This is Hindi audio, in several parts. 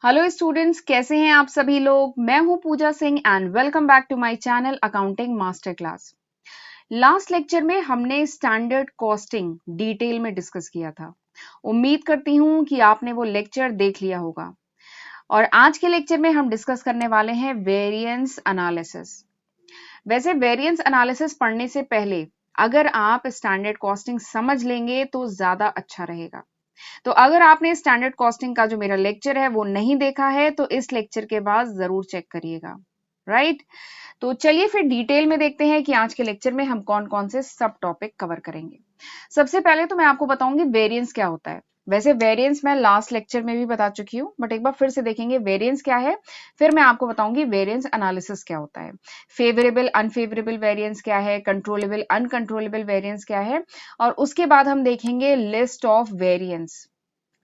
हेलो स्टूडेंट्स, कैसे हैं आप सभी लोग। मैं हूं Pooja Singh and welcome back to my channel accounting master class. Last lecture में हमने स्टैंडर्ड कॉस्टिंग डिटेल में डिस्कस किया था। उम्मीद करती हूं कि आपने वो लेक्चर देख लिया होगा। और आज के लेक्चर में हम डिस्कस करने वाले हैं वेरिएंस एनालिसिस। वैसे वेरिएंस एनालिसिस पढ़ने से पहले अगर आप स्टैंडर्ड कॉस्टिंग समझ लेंगे तो ज्यादा अच्छा रहेगा। तो अगर आपने स्टैंडर्ड कॉस्टिंग का जो मेरा लेक्चर है वो नहीं देखा है तो इस लेक्चर के बाद जरूर चेक करिएगा। राइट। तो चलिए फिर डिटेल में देखते हैं कि आज के लेक्चर में हम कौन कौन से सब टॉपिक कवर करेंगे। सबसे पहले तो मैं आपको बताऊंगी वेरिएंस क्या होता है। वैसे वेरिएंस मैं लास्ट लेक्चर में भी बता चुकी हूँ, बट एक बार फिर से देखेंगे वेरिएंस क्या है। फिर मैं आपको बताऊंगी वेरिएंस एनालिसिस क्या होता है, फेवरेबल अनफेवरेबल वेरिएंस क्या है, कंट्रोलेबल अनकंट्रोलेबल वेरिएंस क्या है, और उसके बाद हम देखेंगे लिस्ट ऑफ वेरिएंस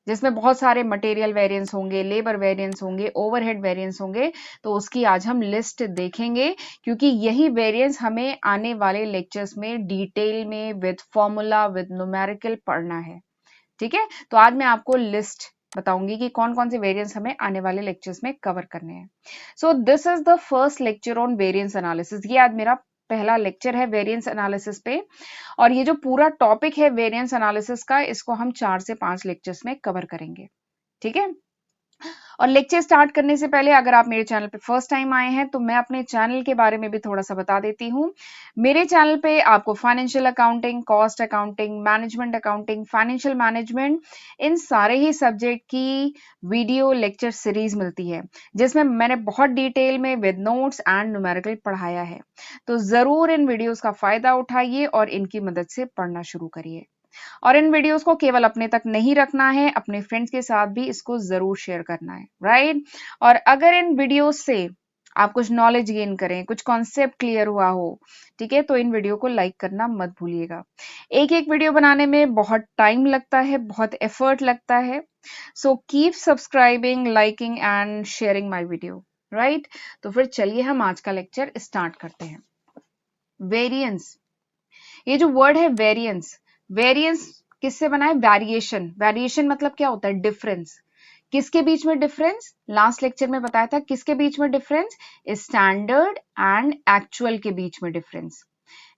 जिसमें बहुत सारे मटेरियल वेरिएंस होंगे, लेबर वेरिएंस होंगे, ओवरहेड वेरिएंस होंगे। तो उसकी आज हम लिस्ट देखेंगे क्योंकि यही वेरिएंस हमें आने वाले लेक्चर्स में डिटेल में विद फॉर्मूला विद न्यूमेरिकल पढ़ना है। ठीक है, तो आज मैं आपको लिस्ट बताऊंगी कि कौन कौन से वेरिएंस हमें आने वाले लेक्चर्स में कवर करने हैं। So this is the first lecture on variance analysis. ये आज मेरा पहला लेक्चर है वेरिएंस एनालिसिस पे। और ये जो पूरा टॉपिक है वेरिएंस एनालिसिस का, इसको हम 4 से 5 लेक्चर्स में कवर करेंगे। ठीक है। और लेक्चर स्टार्ट करने से पहले अगर आप मेरे चैनल पे फर्स्ट टाइम आए हैं तो मैं अपने चैनल के बारे में भी थोड़ा सा बता देती हूँ। मेरे चैनल पे आपको financial accounting, cost accounting, management accounting, financial management, इन सारे ही सब्जेक्ट की वीडियो लेक्चर सीरीज मिलती है जिसमें मैंने बहुत डिटेल में विद नोट्स एंड न्यूमेरिकल पढ़ाया है। तो जरूर इन वीडियोस का फायदा उठाइए और इनकी मदद से पढ़ना शुरू करिए। और इन वीडियोस को केवल अपने तक नहीं रखना है, अपने फ्रेंड्स के साथ भी इसको जरूर शेयर करना है। राइट। और अगर इन वीडियोस से आप कुछ नॉलेज गेन करें, कुछ कॉन्सेप्ट क्लियर हुआ हो, ठीक है, तो इन वीडियो को लाइक करना मत भूलिएगा। एक एक वीडियो बनाने में बहुत टाइम लगता है, बहुत एफर्ट लगता है। So keep subscribing, liking and sharing my video. Right. तो फिर चलिए हम आज का लेक्चर स्टार्ट करते हैं। वेरिएंस, ये जो वर्ड है वेरिएंस, वेरिएंस किससे बना है? वेरिएशन। वेरिएशन मतलब क्या होता है? डिफरेंस। किसके बीच में डिफरेंस? लास्ट लेक्चर में बताया था किसके बीच में डिफरेंस? स्टैंडर्ड एंड एक्चुअल के बीच में difference.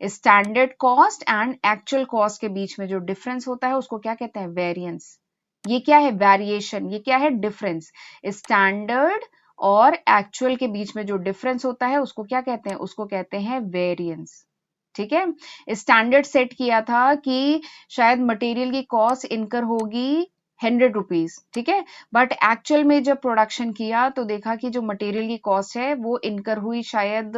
Standard cost and actual cost के बीच में जो डिफरेंस होता है उसको क्या कहते हैं? वेरिएंस। ये क्या है? वेरिएशन। ये क्या है? डिफरेंस। स्टैंडर्ड और एक्चुअल के बीच में जो डिफरेंस होता है उसको क्या कहते हैं? उसको कहते हैं वेरिएंस। ठीक है। स्टैंडर्ड सेट किया था कि शायद मटेरियल की कॉस्ट इनकर होगी 100 रुपीज, ठीक है, बट एक्चुअल में जब प्रोडक्शन किया तो देखा कि जो मटेरियल की कॉस्ट है वो इनकर हुई शायद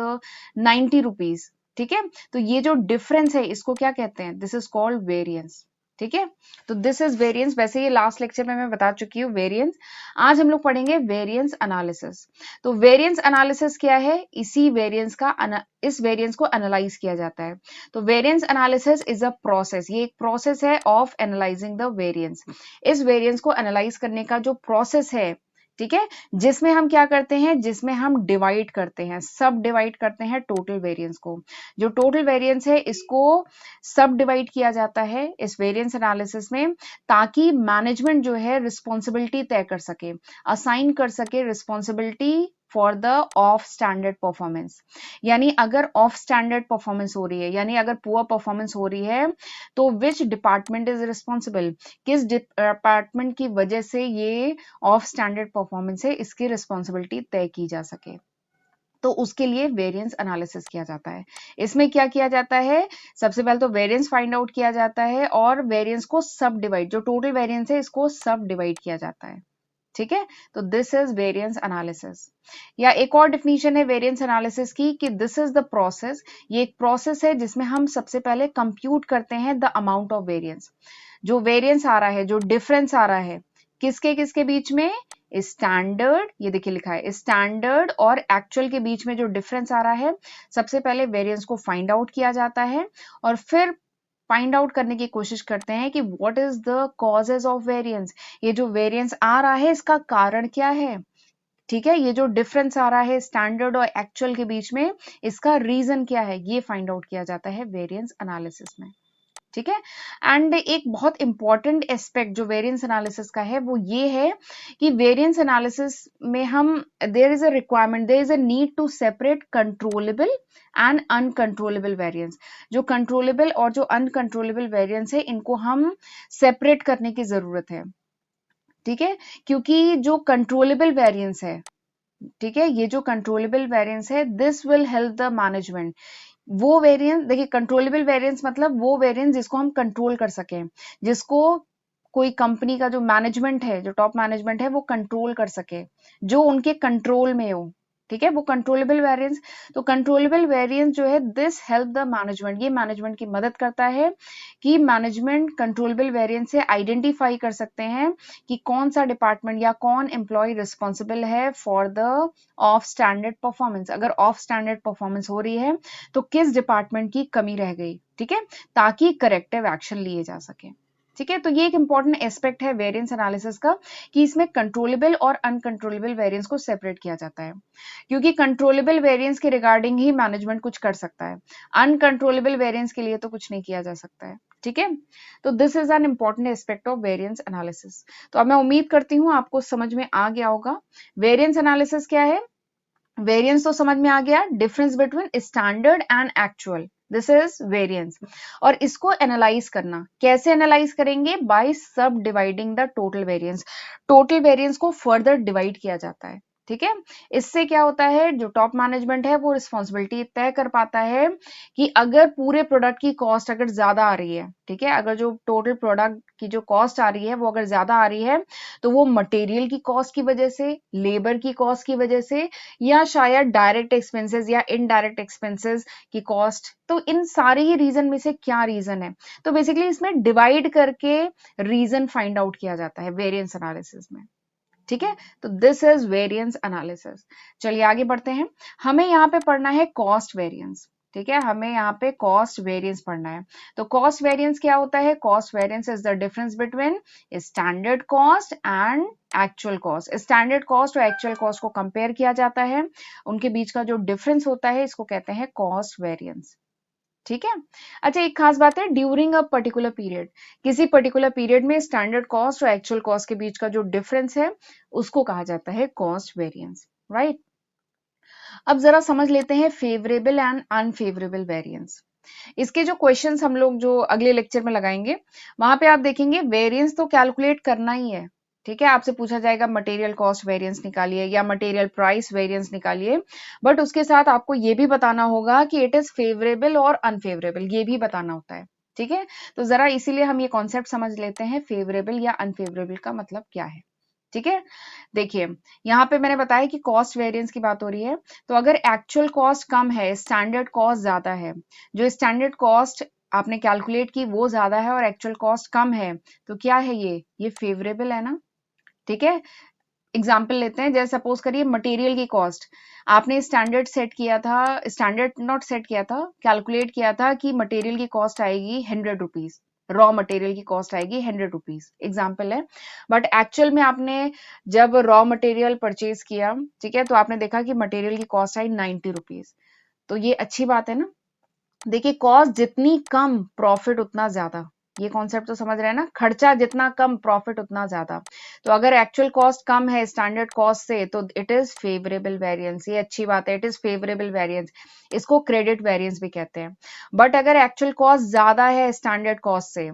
90 रुपीज। ठीक है, तो ये जो डिफरेंस है इसको क्या कहते हैं? This is called variance. ठीक है, तो दिस इज वेरिएंस। वैसे ये लास्ट लेक्चर में मैं बता चुकी हूँ वेरिएंस। आज हम लोग पढ़ेंगे वेरिएंस एनालिसिस। तो वेरिएंस एनालिसिस क्या है? इसी वेरिएंस का इस वेरिएंस को एनालाइज किया जाता है। तो variance analysis is a process, ये एक प्रोसेस है ऑफ एनालाइजिंग द वेरिएंस। इस वेरिएंस को एनालाइज करने का जो प्रोसेस है, ठीक है, जिसमें हम क्या करते हैं? जिसमें हम डिवाइड करते हैं, सब डिवाइड करते हैं टोटल वेरिएंस को। जो टोटल वेरिएंस है इसको सब डिवाइड किया जाता है इस वेरिएंस एनालिसिस में, ताकि मैनेजमेंट जो है रिस्पॉन्सिबिलिटी तय कर सके, असाइन कर सके responsibility for the of standard performance. यानी अगर ऑफ स्टैंडर्ड परफॉर्मेंस हो रही है, यानी अगर पुअर परफॉर्मेंस हो रही है, तो विच डिपार्टमेंट इज रिस्पॉन्सिबल? किस डिपार्टमेंट की वजह से ये ऑफ स्टैंडर्ड परफॉर्मेंस है, इसकी रिस्पॉन्सिबिलिटी तय की जा सके। तो उसके लिए वेरिएंस एनालिसिस किया जाता है। इसमें क्या किया जाता है? सबसे पहले तो वेरिएंस फाइंड आउट किया जाता है और वेरिएंस को सब डिवाइड, जो टोटल वेरिएंस है इसको सब डिवाइड किया जाता है। ठीक है, तो दिस इज वेरिएंस एनालिसिस। या एक और डिफिनीशन है वेरिएंस एनालिसिस की कि दिस इज द प्रोसेस, ये एक प्रोसेस है जिसमें हम सबसे पहले कंप्यूट करते हैं द अमाउंट ऑफ वेरिएंस। जो वेरिएंस आ रहा है, जो डिफरेंस आ रहा है, किसके किसके बीच में? स्टैंडर्ड, ये देखिए लिखा है स्टैंडर्ड और एक्चुअल के बीच में जो डिफरेंस आ रहा है, सबसे पहले वेरिएंस को फाइंड आउट किया जाता है और फिर फाइंड आउट करने की कोशिश करते हैं कि what is the causes of variance. ये जो वेरिएंस आ रहा है इसका कारण क्या है? ठीक है, ये जो डिफरेंस आ रहा है स्टैंडर्ड और एक्चुअल के बीच में, इसका रीजन क्या है? ये फाइंड आउट किया जाता है वेरिएंस एनालिसिस में। ठीक है। एंड एक बहुत इंपॉर्टेंट एस्पेक्ट जो वेरिएंस एनालिसिस का है वो ये है कि वेरिएंस एनालिसिस में हम there is a requirement, there is a need to separate controllable and uncontrollable variance. जो कंट्रोलेबल और जो अनकंट्रोलेबल वेरिएंस है इनको हम सेपरेट करने की जरूरत है, ठीक है। क्योंकि जो कंट्रोलेबल वेरिएंस है, ठीक है, ये जो कंट्रोलेबल वेरिएंस है this will help the management. वो वेरिएंस देखिए, कंट्रोलेबल वेरिएंस मतलब वो वेरिएंस जिसको हम कंट्रोल कर सकें, जिसको कोई कंपनी का जो मैनेजमेंट है, जो टॉप मैनेजमेंट है वो कंट्रोल कर सके, जो उनके कंट्रोल में हो, ठीक है, वो कंट्रोलेबल वेरिएंस। तो कंट्रोलेबल वेरिएंस जो है दिस हेल्प द मैनेजमेंट, ये मैनेजमेंट की मदद करता है कि मैनेजमेंट कंट्रोलेबल वेरिएंस से आइडेंटिफाई कर सकते हैं कि कौन सा डिपार्टमेंट या कौन एम्प्लॉय रिस्पॉन्सिबल है for the of standard performance. अगर ऑफ स्टैंडर्ड परफॉर्मेंस हो रही है तो किस डिपार्टमेंट की कमी रह गई, ठीक है, ताकि करेक्टिव एक्शन लिए जा सके, ठीक है। तो ये एक इंपॉर्टेंट एस्पेक्ट है वेरिएंस एनालिसिस का कि इसमें कंट्रोलेबल और अनकंट्रोलेबल वेरिएंस को सेपरेट किया जाता है, क्योंकि कंट्रोलेबल वेरिएंस के रिगार्डिंग ही मैनेजमेंट कुछ कर सकता है, अनकंट्रोलेबल वेरिएंस के लिए तो कुछ नहीं किया जा सकता है, ठीक है। तो this is an important aspect of variance analysis. तो अब मैं उम्मीद करती हूँ आपको समझ में आ गया होगा वेरिएंस एनालिसिस क्या है। वेरिएंस तो समझ में आ गया, difference between standard and actual, this is variance. और इसको एनालाइज करना, कैसे एनालाइज करेंगे, बाय सब dividing the total variance. Total variance को फर्दर डिवाइड किया जाता है, ठीक है। इससे क्या होता है, जो टॉप मैनेजमेंट है वो रिस्पॉन्सिबिलिटी तय कर पाता है कि अगर पूरे प्रोडक्ट की कॉस्ट अगर ज्यादा आ रही है, ठीक है, अगर जो टोटल प्रोडक्ट की जो कॉस्ट आ रही है वो अगर ज्यादा आ रही है तो वो मटेरियल की कॉस्ट की वजह से, लेबर की कॉस्ट की वजह से, या शायद डायरेक्ट एक्सपेंसेस या इनडायरेक्ट एक्सपेंसेस की कॉस्ट, तो इन सारे ही रीजन में से क्या रीजन है, तो बेसिकली इसमें डिवाइड करके रीजन फाइंड आउट किया जाता है वेरिएंस एनालिसिस में, ठीक है। तो दिस इज वेरिएंस एनालिसिस। चलिए आगे बढ़ते हैं। हमें यहाँ पे पढ़ना है कॉस्ट वेरिएंस, ठीक है, हमें यहाँ पे कॉस्ट वेरिएंस पढ़ना है। तो कॉस्ट वेरिएंस क्या होता है, cost variance is the difference between standard cost and actual cost. Standard cost और एक्चुअल कॉस्ट को कंपेयर किया जाता है, उनके बीच का जो डिफरेंस होता है इसको कहते हैं कॉस्ट वेरिएंस, ठीक है। अच्छा, एक खास बात है, ड्यूरिंग अ पर्टिकुलर पीरियड, किसी पर्टिकुलर पीरियड में स्टैंडर्ड कॉस्ट और एक्चुअल कॉस्ट के बीच का जो डिफरेंस है उसको कहा जाता है कॉस्ट वेरिएंस, राइट। अब जरा समझ लेते हैं फेवरेबल एंड अनफेवरेबल वेरिएंस। इसके जो क्वेश्चंस हम लोग जो अगले लेक्चर में लगाएंगे वहां पे आप देखेंगे वेरिएंस तो कैलकुलेट करना ही है, ठीक है। आपसे पूछा जाएगा मटेरियल कॉस्ट वेरिएंस निकालिए या मटेरियल प्राइस वेरिएंस निकालिए, बट उसके साथ आपको ये भी बताना होगा कि इट इज फेवरेबल और अनफेवरेबल, ये भी बताना होता है, ठीक है। तो जरा इसीलिए हम ये कॉन्सेप्ट समझ लेते हैं फेवरेबल या अनफेवरेबल का मतलब क्या है, ठीक है। देखिए, यहाँ पे मैंने बताया कि कॉस्ट वेरिएंस की बात हो रही है, तो अगर एक्चुअल कॉस्ट कम है, स्टैंडर्ड कॉस्ट ज्यादा है, जो स्टैंडर्ड कॉस्ट आपने कैलकुलेट की वो ज्यादा है और एक्चुअल कॉस्ट कम है, तो क्या है ये फेवरेबल है ना, ठीक है। एग्जाम्पल लेते हैं, जैसे सपोज करिए मटेरियल की कॉस्ट, आपने स्टैंडर्ड सेट किया था, स्टैंडर्ड नॉट सेट किया था, कैलकुलेट किया था कि मटेरियल की कॉस्ट आएगी 100 रुपीज, रॉ मटेरियल की कॉस्ट आएगी 100 रुपीज, एग्जाम्पल है। बट एक्चुअल में आपने जब रॉ मटेरियल परचेज किया, ठीक है, तो आपने देखा कि मटेरियल की कॉस्ट आई 90 रुपीज, तो ये अच्छी बात है ना। देखिए, कॉस्ट जितनी कम प्रॉफिट उतना ज्यादा, ये कॉन्सेप्ट तो समझ रहे हैं ना, खर्चा जितना कम प्रॉफिट उतना ज्यादा। तो अगर एक्चुअल कॉस्ट कम है स्टैंडर्ड कॉस्ट से तो इट इज फेवरेबल वेरिएंस, ये अच्छी बात है, इट इज फेवरेबल वेरिएंस, इसको क्रेडिट वेरिएंस भी कहते हैं। बट अगर एक्चुअल कॉस्ट ज्यादा है स्टैंडर्ड कॉस्ट से,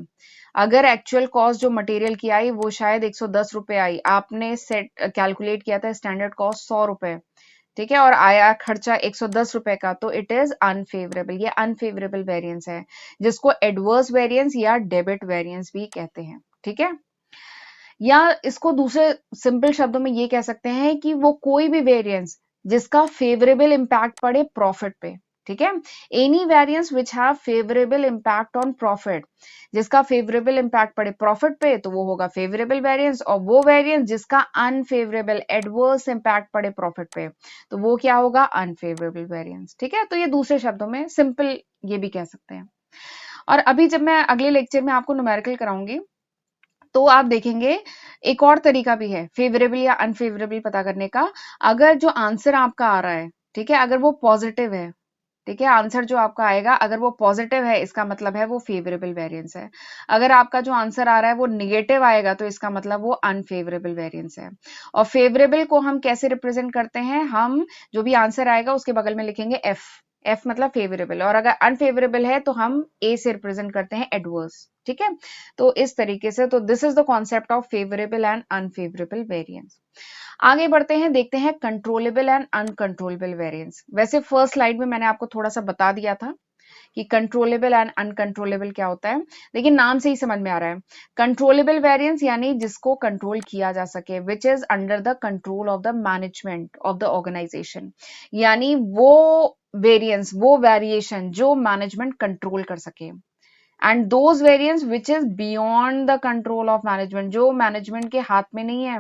अगर एक्चुअल कॉस्ट जो मटेरियल की आई वो शायद 110 रुपए आई, आपने सेट कैलकुलेट किया था स्टैंडर्ड कॉस्ट 100 रुपए, ठीक है, और आया खर्चा 110 रुपए का, तो इट इज अनफेवरेबल, ये अनफेवरेबल वेरिएंस है, जिसको एडवर्स वेरिएंस या डेबिट वेरिएंस भी कहते हैं, ठीक है। या इसको दूसरे सिंपल शब्दों में ये कह सकते हैं कि वो कोई भी वेरिएंस जिसका फेवरेबल इंपैक्ट पड़े प्रॉफिट पे, ठीक है, any variance which have favourable impact on profit, जिसका फेवरेबल इंपैक्ट पड़े प्रॉफिट पे तो वो होगा फेवरेबल वेरिएंस, और वो वेरिएंस जिसका अनफेवरेबल एडवर्स इंपैक्ट पड़े प्रॉफिट पे तो वो क्या होगा, अनफेवरेबल वेरिएंस, ठीक है। तो ये दूसरे शब्दों में सिंपल ये भी कह सकते हैं। और अभी जब मैं अगले लेक्चर में आपको न्यूमेरिकल कराऊंगी तो आप देखेंगे एक और तरीका भी है फेवरेबल या अनफेवरेबल पता करने का। अगर जो आंसर आपका आ रहा है, ठीक है, अगर वो पॉजिटिव है, ठीक है, आंसर जो आपका आएगा अगर वो पॉजिटिव है इसका मतलब है वो फेवरेबल वेरिएंस है, अगर आपका जो आंसर आ रहा है वो निगेटिव आएगा तो इसका मतलब वो अनफेवरेबल वेरिएंस है। और फेवरेबल को हम कैसे रिप्रेजेंट करते हैं, हम जो भी आंसर आएगा उसके बगल में लिखेंगे एफ, एफ मतलब फेवरेबल, और अगर अनफेवरेबल है तो हम ए से रिप्रेजेंट करते हैं एडवर्स। ठीक है, तो इस तरीके से, तो this is the concept of favourable and unfavourable variance. आगे बढ़ते हैं, देखते हैं कंट्रोलेबल एंड अनकंट्रोलेबल वेरिएंस। वैसे फर्स्ट स्लाइड में मैंने आपको थोड़ा सा बता दिया था कि कंट्रोलेबल एंड अनकंट्रोलेबल क्या होता है, लेकिन नाम से ही समझ में आ रहा है। कंट्रोलेबल वेरिएंस यानी जिसको कंट्रोल किया जा सके, which is under the control of the management of the organisation, यानी वो वेरिएंस, वो वेरिएशन जो मैनेजमेंट कंट्रोल कर सके। And those variance which is beyond the control of management, जो मैनेजमेंट के हाथ में नहीं है,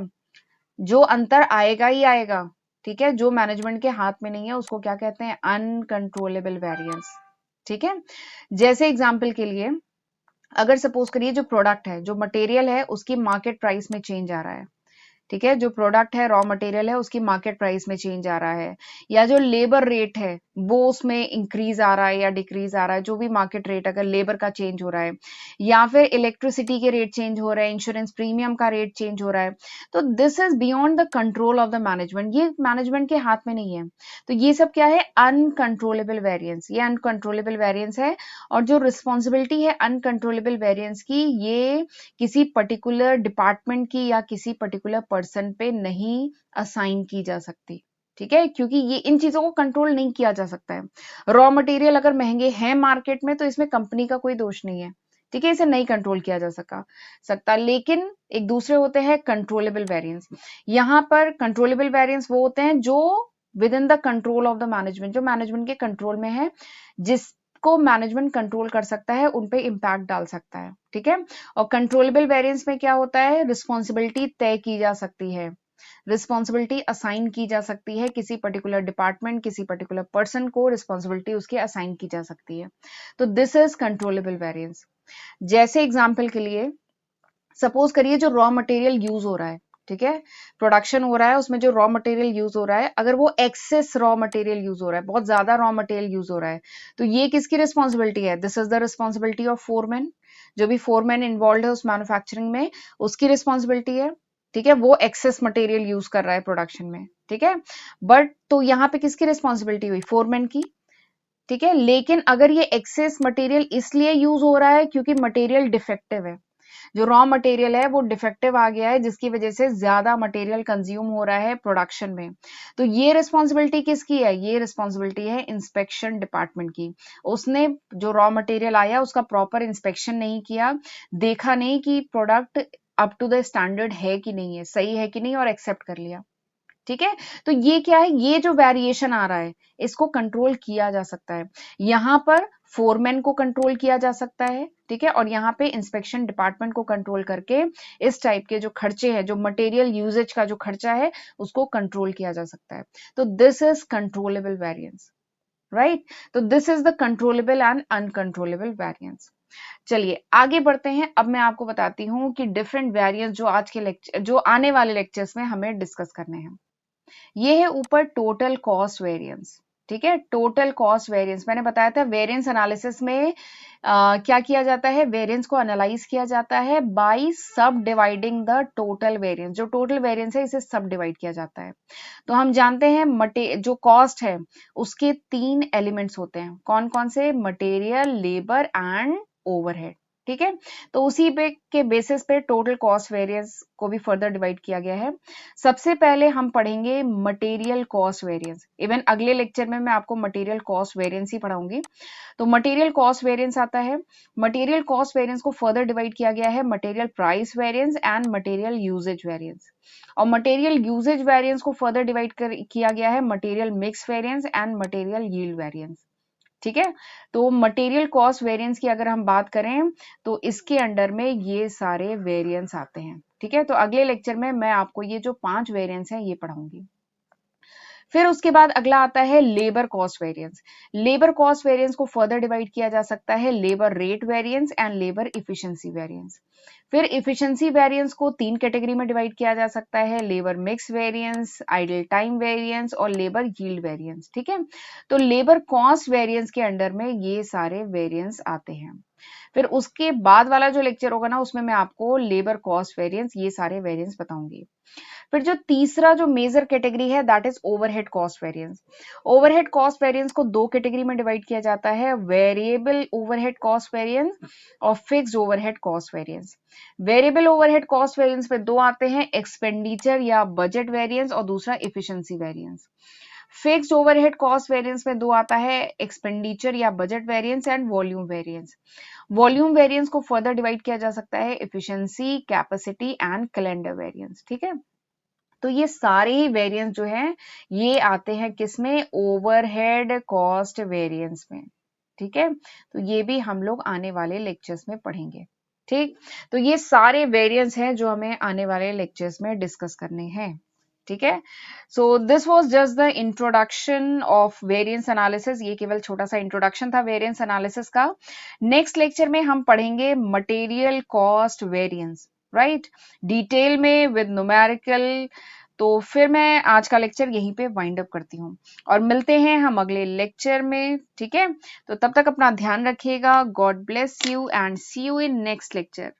जो अंतर आएगा ही आएगा, ठीक है, जो मैनेजमेंट के हाथ में नहीं है उसको क्या कहते हैं, अनकंट्रोलेबल वेरिएंस। ठीक है, जैसे एग्जांपल के लिए अगर सपोज करिए जो प्रोडक्ट है, जो मटेरियल है, उसकी मार्केट प्राइस में चेंज आ रहा है। ठीक है, जो प्रोडक्ट है, रॉ मटेरियल है, उसकी मार्केट प्राइस में चेंज आ रहा है, या जो लेबर रेट है वो उसमें इंक्रीज आ रहा है या डिक्रीज आ रहा है, जो भी मार्केट रेट अगर लेबर का चेंज हो रहा है, या फिर इलेक्ट्रिसिटी के रेट चेंज हो रहे हैं, इंश्योरेंस प्रीमियम का रेट चेंज हो रहा है, तो this is beyond the control of the management, ये मैनेजमेंट के हाथ में नहीं है। तो ये सब क्या है, अनकंट्रोलेबल वेरिएंस, ये अनकंट्रोलेबल वेरिएंस है। और जो रिस्पॉन्सिबिलिटी है अनकंट्रोलेबल वेरिएंस की, ये किसी पर्टिकुलर डिपार्टमेंट की या किसी पर्टिकुलर पर्सन पे नहीं असाइन की जा सकती। ठीक है, क्योंकि ये इन चीजों को कंट्रोल नहीं किया जा सकता है। रॉ मटेरियल अगर महंगे हैं मार्केट में तो इसमें कंपनी का कोई दोष नहीं है। ठीक है, इसे नहीं कंट्रोल किया जा सकता, लेकिन एक दूसरे होते हैं कंट्रोलेबल वेरिएंस। यहां पर कंट्रोलेबल वेरिएंस वो होते हैं जो with in the control of the management, जो मैनेजमेंट के कंट्रोल में है, जिसको मैनेजमेंट कंट्रोल कर सकता है, उन पे इम्पैक्ट डाल सकता है। ठीक है, और कंट्रोलेबल वेरिएंस में क्या होता है, रिस्पॉन्सिबिलिटी तय की जा सकती है, रिस्पॉन्सिबिलिटी असाइन की जा सकती है, किसी पर्टिकुलर डिपार्टमेंट, किसी पर्टिकुलर पर्सन को रिस्पॉन्सिबिलिटी उसकी असाइन की जा सकती है। तो दिस इज कंट्रोलेबल वेरिएंस। जैसे एग्जाम्पल के लिए सपोज करिए जो रॉ मटेरियल यूज हो रहा है, ठीक है, प्रोडक्शन हो रहा है, उसमें जो रॉ मटेरियल यूज हो रहा है, अगर वो एक्सेस रॉ मटेरियल यूज हो रहा है, बहुत ज्यादा रॉ मटेरियल यूज हो रहा है, तो ये किसकी रिस्पॉन्सिबिलिटी है, this is the responsibility of foreman. जो भी फोरमैन इन्वॉल्व है उस मैन्युफैक्चरिंग में, उसकी रिस्पॉन्सिबिलिटी है। ठीक है, वो एक्सेस मटेरियल यूज कर रहा है प्रोडक्शन में। ठीक है, बट तो यहाँ पे किसकी रिस्पॉन्सिबिलिटी हुई, फोरमैन की। ठीक है, लेकिन अगर ये एक्सेस मटेरियल इसलिए यूज हो रहा है क्योंकि मटेरियल डिफेक्टिव है, जो रॉ मटेरियल है वो डिफेक्टिव आ गया है, जिसकी वजह से ज्यादा मटेरियल कंज्यूम हो रहा है प्रोडक्शन में, तो ये रिस्पॉन्सिबिलिटी किसकी है, ये रिस्पॉन्सिबिलिटी है इंस्पेक्शन डिपार्टमेंट की। उसने जो रॉ मटेरियल आया उसका प्रॉपर इंस्पेक्शन नहीं किया, देखा नहीं कि product up to the standard है कि नहीं है, सही है कि नहीं, और एक्सेप्ट कर लिया। ठीक है, तो ये क्या है, ये जो वेरिएशन आ रहा है इसको कंट्रोल किया जा सकता है। यहां पर फोरमैन को कंट्रोल किया जा सकता है, ठीक है, और यहाँ पे इंस्पेक्शन डिपार्टमेंट को कंट्रोल करके इस टाइप के जो खर्चे हैं, जो मटेरियल यूजेज का जो खर्चा है, उसको कंट्रोल किया जा सकता है। तो this is controllable variance, right. तो this is the controllable and uncontrollable variance. चलिए आगे बढ़ते हैं, अब मैं आपको बताती हूँ कि डिफरेंट वेरिएंस जो आज के लेक्चर, जो आने वाले लेक्चर्स में हमें डिस्कस करने हैं। ये है ऊपर टोटल कॉस्ट वेरिएंस। ठीक है, टोटल कॉस्ट वेरिएंस मैंने बताया था, वेरिएंस एनालिसिस में क्या किया जाता है, वेरिएंस को एनालाइज किया जाता है बाय सब डिवाइडिंग द टोटल वेरिएंस। जो टोटल वेरिएंस है इसे सब डिवाइड किया जाता है। तो हम जानते हैं जो कॉस्ट है उसके 3 एलिमेंट्स होते हैं, कौन कौन से, मटेरियल, लेबर एंड ओवरहेड। ठीक है, तो उसी पे के बेसिस पे टोटल कॉस्ट वेरिएंस को भी फर्दर डिवाइड किया गया है। सबसे पहले हम पढ़ेंगे मटेरियल कॉस्ट वेरिएंस, इवन अगले लेक्चर में मैं आपको मटेरियल कॉस्ट वेरिएंस ही पढ़ाऊंगी। तो मटेरियल कॉस्ट वेरिएंस आता है, मटेरियल कॉस्ट वेरिएंस को फर्दर डिवाइड किया गया है material price variance and material usage variance, और मटेरियल यूजेज वेरिएंस को फर्दर डिवाइड किया गया है material mix variance and material yield variance. ठीक है, तो मटेरियल कॉस्ट वेरिएंस की अगर हम बात करें तो इसके अंडर में ये सारे वेरिएंस आते हैं। ठीक है, तो अगले लेक्चर में मैं आपको ये जो 5 वेरिएंस हैं ये पढ़ाऊंगी। फिर उसके बाद अगला आता है labour cost variance. Labour cost variance को फर्दर डिवाइड किया जा सकता है labour rate variance and labour efficiency variance. फिर इफिशिएंसी वेरिएंस को 3 कैटेगरी में डिवाइड किया जा सकता है labour mix variance, idle time variance और लेबर यील्ड वेरिएंस। ठीक है, तो लेबर कॉस्ट वेरिएंस के अंडर में ये सारे वेरिएंस आते हैं। फिर उसके बाद वाला जो लेक्चर होगा ना उसमें मैं आपको लेबर कॉस्ट वेरिएंस ये सारे वेरिएंस बताऊंगी। फिर जो तीसरा जो मेजर कैटेगरी है that is overhead cost variance. Overhead cost variance को 2 कैटेगरी में डिवाइड किया जाता है वेरिएबल ओवरहेड कॉस्ट वेरिएंस और fixed overhead cost variance. Variable overhead cost variance में दो आते हैं एक्सपेंडिचर या बजट वेरिएंस और दूसरा efficiency variance. Fixed overhead cost variance में दो आता है एक्सपेंडिचर या budget variance and volume variance. Volume variance को फर्दर डिवाइड किया जा सकता है efficiency, capacity and calendar variance. ठीक है, तो ये सारे ही वेरिएंस जो हैं ये आते हैं किसमें, ओवरहेड कॉस्ट वेरिएंस में। ठीक है, तो ये भी हम लोग आने वाले लेक्चर्स में पढ़ेंगे। ठीक, तो ये सारे वेरिएंस हैं जो हमें आने वाले लेक्चर्स में डिस्कस करने हैं। ठीक है, so this was just the introduction of variance analysis. ये केवल छोटा सा इंट्रोडक्शन था वेरिएंस एनालिसिस का। नेक्स्ट लेक्चर में हम पढ़ेंगे material cost variance, right, detail में विद न्यूमेरिकल। तो फिर मैं आज का लेक्चर यहीं पे वाइंड अप करती हूँ और मिलते हैं हम अगले लेक्चर में। ठीक है, तो तब तक अपना ध्यान रखिएगा। God bless you and see you in next lecture.